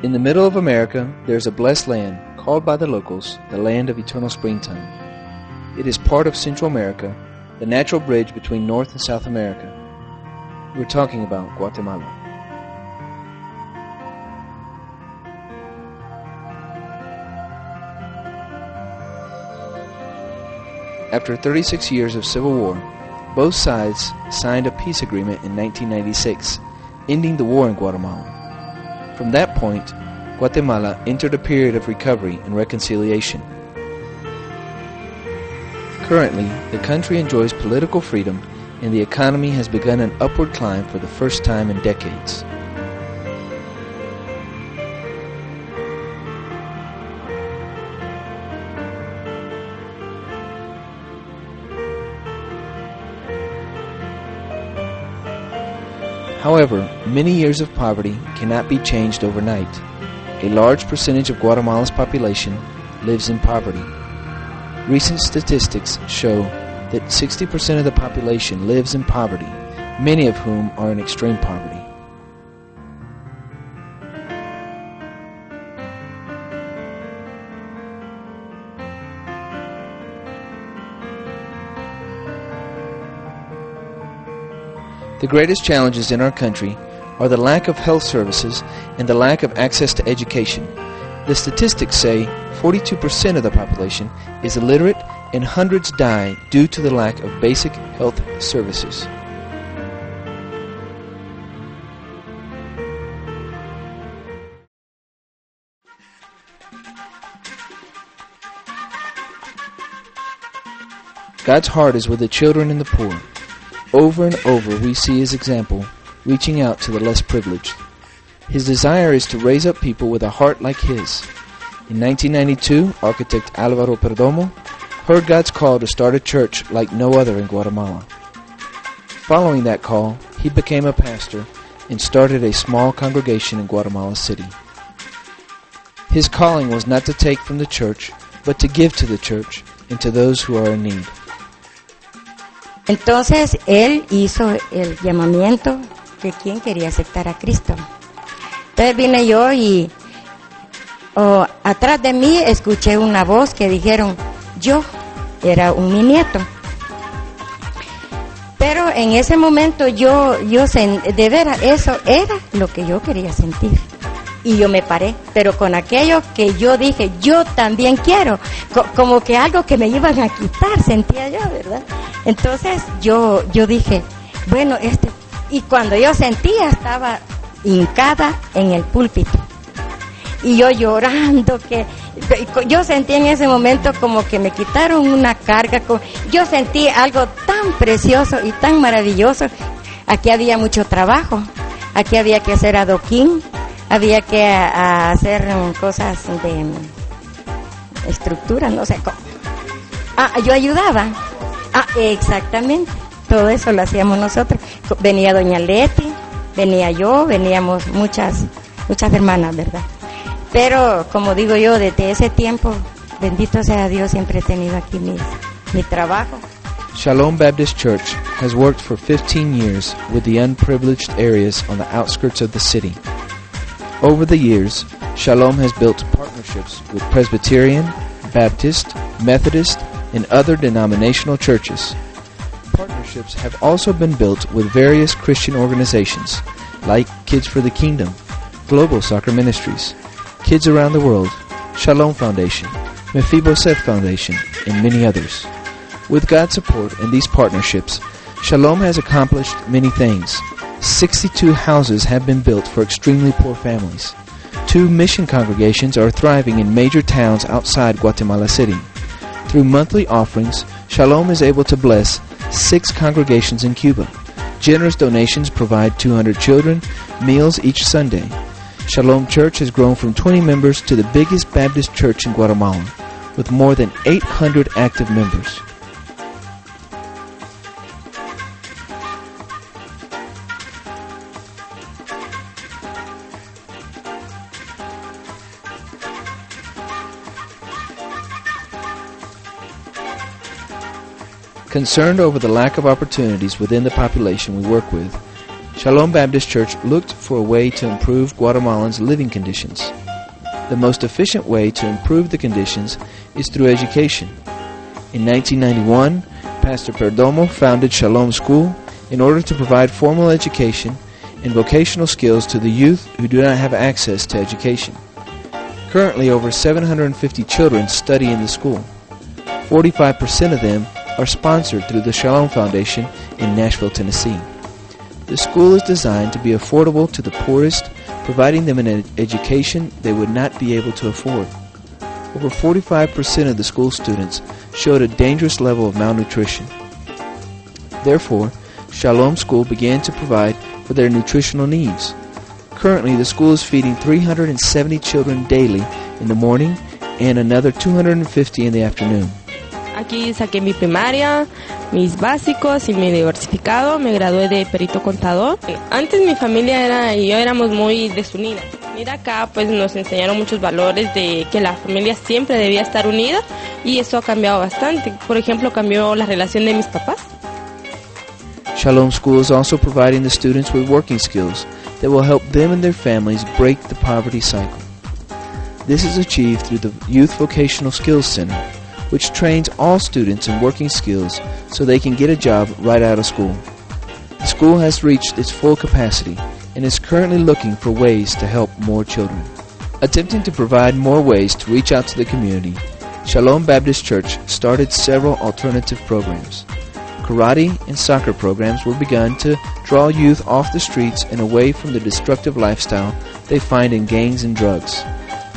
In the middle of America, there is a blessed land called by the locals the land of eternal springtime. It is part of Central America, the natural bridge between North and South America. We're talking about Guatemala. After 36 years of civil war, both sides signed a peace agreement in 1996, ending the war in Guatemala. From that point, Guatemala entered a period of recovery and reconciliation. Currently, the country enjoys political freedom and the economy has begun an upward climb for the first time in decades. However, many years of poverty cannot be changed overnight. A large percentage of Guatemala's population lives in poverty. Recent statistics show that 60% of the population lives in poverty, many of whom are in extreme poverty. The greatest challenges in our country are the lack of health services and the lack of access to education. The statistics say 42% of the population is illiterate and hundreds die due to the lack of basic health services. God's heart is with the children and the poor. Over and over we see His example, reaching out to the less privileged. His desire is to raise up people with a heart like His. In 1992, architect Álvaro Perdomo heard God's call to start a church like no other in Guatemala. Following that call, he became a pastor and started a small congregation in Guatemala City. His calling was not to take from the church, but to give to the church and to those who are in need. Entonces él hizo el llamamiento de quien quería aceptar a Cristo. Entonces vine yo y atrás de mí escuché una voz que dijeron, yo era mi nieto. Pero en ese momento yo de veras, eso era lo que yo quería sentir. Y yo me paré, pero con aquello que yo dije, yo también quiero, como que algo que me iban a quitar, sentía yo, ¿verdad? Entonces yo dije, bueno, y cuando yo sentía, estaba hincada en el púlpito. Y yo llorando, yo sentí en ese momento como que me quitaron una carga, yo sentí algo tan precioso y tan maravilloso. Aquí había mucho trabajo, aquí había que hacer adoquín, había que hacer cosas de estructura, no sé cómo. Yo ayudaba. Exactamente. Todo eso lo hacíamos nosotros. Venía doña Leti, venía yo, veníamos muchas hermanas, ¿verdad? Pero, como digo yo, desde ese tiempo, bendito sea Dios, siempre he tenido aquí mi trabajo. Shalom Baptist Church has worked for 15 years with the unprivileged areas on the outskirts of the city. Over the years, Shalom has built partnerships with Presbyterian, Baptist, Methodist, and other denominational churches. Partnerships have also been built with various Christian organizations like Kids for the Kingdom, Global Soccer Ministries, Kids Around the World, Shalom Foundation, Mephibosheth Foundation, and many others. With God's support and these partnerships, Shalom has accomplished many things. 62 houses have been built for extremely poor families. 2 mission congregations are thriving in major towns outside Guatemala City. Through monthly offerings, Shalom is able to bless 6 congregations in Cuba. Generous donations provide 200 children meals each Sunday. Shalom Church has grown from 20 members to the biggest Baptist church in Guatemala, with more than 800 active members. Concerned over the lack of opportunities within the population we work with, Shalom Baptist Church looked for a way to improve Guatemalans' living conditions. The most efficient way to improve the conditions is through education. In 1991, Pastor Perdomo founded Shalom School in order to provide formal education and vocational skills to the youth who do not have access to education. Currently, over 750 children study in the school. 45% of them are sponsored through the Shalom Foundation in Nashville, Tennessee. The school is designed to be affordable to the poorest, providing them an education they would not be able to afford. Over 45% of the school students showed a dangerous level of malnutrition. Therefore, Shalom School began to provide for their nutritional needs. Currently, the school is feeding 370 children daily in the morning and another 250 in the afternoon. Aquí saqué mi primaria, mis básicos y mi diversificado. Me gradué de perito contador. Antes mi familia y yo éramos muy desunidas. Venir acá pues nos enseñaron muchos valores de que la familia siempre debía estar unida y eso ha cambiado bastante. Por ejemplo, cambió la relación de mis papás. Shalom School is also providing the students with working skills that will help them and their families break the poverty cycle. This is achieved through the Youth Vocational Skills Center, which trains all students in working skills so they can get a job right out of school. The school has reached its full capacity and is currently looking for ways to help more children. Attempting to provide more ways to reach out to the community, Shalom Baptist Church started several alternative programs. Karate and soccer programs were begun to draw youth off the streets and away from the destructive lifestyle they find in gangs and drugs.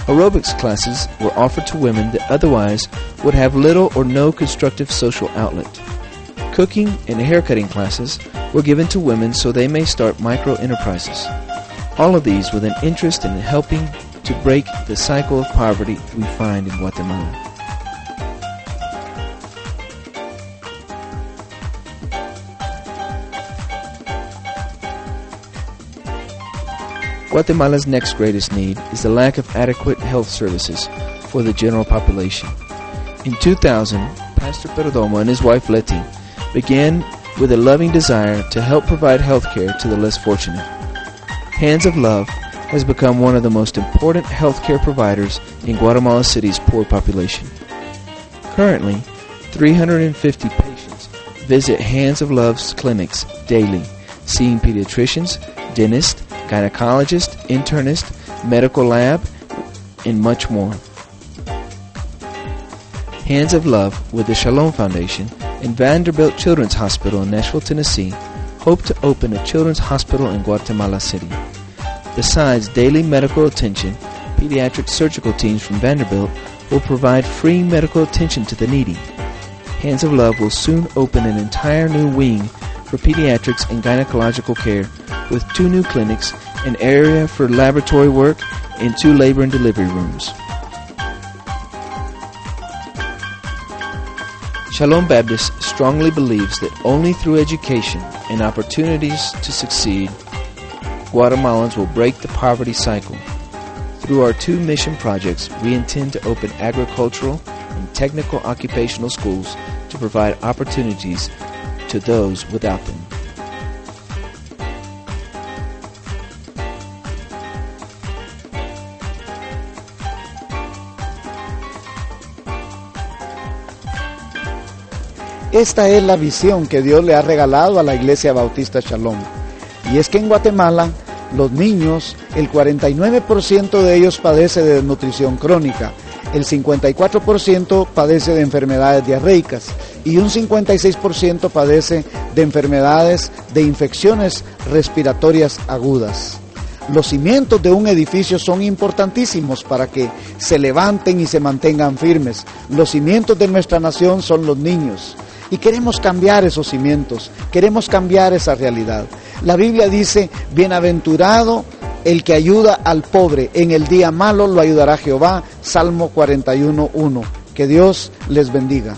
Aerobics classes were offered to women that otherwise would have little or no constructive social outlet. Cooking and haircutting classes were given to women so they may start micro-enterprises. All of these with an interest in helping to break the cycle of poverty we find in Guatemala. Guatemala's next greatest need is the lack of adequate health services for the general population. In 2000, Pastor Perdomo and his wife Letty began with a loving desire to help provide health care to the less fortunate. Hands of Love has become one of the most important health care providers in Guatemala City's poor population. Currently, 350 patients visit Hands of Love's clinics daily, seeing pediatricians, dentists, gynecologist, internist, medical lab, and much more. Hands of Love with the Shalom Foundation and Vanderbilt Children's Hospital in Nashville, Tennessee, hope to open a children's hospital in Guatemala City. Besides daily medical attention, pediatric surgical teams from Vanderbilt will provide free medical attention to the needy. Hands of Love will soon open an entire new wing for pediatrics and gynecological care with 2 new clinics, an area for laboratory work, and 2 labor and delivery rooms. Shalom Baptist strongly believes that only through education and opportunities to succeed, Guatemalans will break the poverty cycle. Through our 2 mission projects, we intend to open agricultural and technical occupational schools to provide opportunities to those without them. Esta es la visión que Dios le ha regalado a la Iglesia Bautista Shalom. Y es que en Guatemala, los niños, el 49% de ellos padece de desnutrición crónica, el 54% padece de enfermedades diarreicas y un 56% padece de enfermedades de infecciones respiratorias agudas. Los cimientos de un edificio son importantísimos para que se levanten y se mantengan firmes. Los cimientos de nuestra nación son los niños. Y queremos cambiar esos cimientos, queremos cambiar esa realidad. La Biblia dice, bienaventurado el que ayuda al pobre, en el día malo lo ayudará Jehová, Salmo 41:1. Que Dios les bendiga.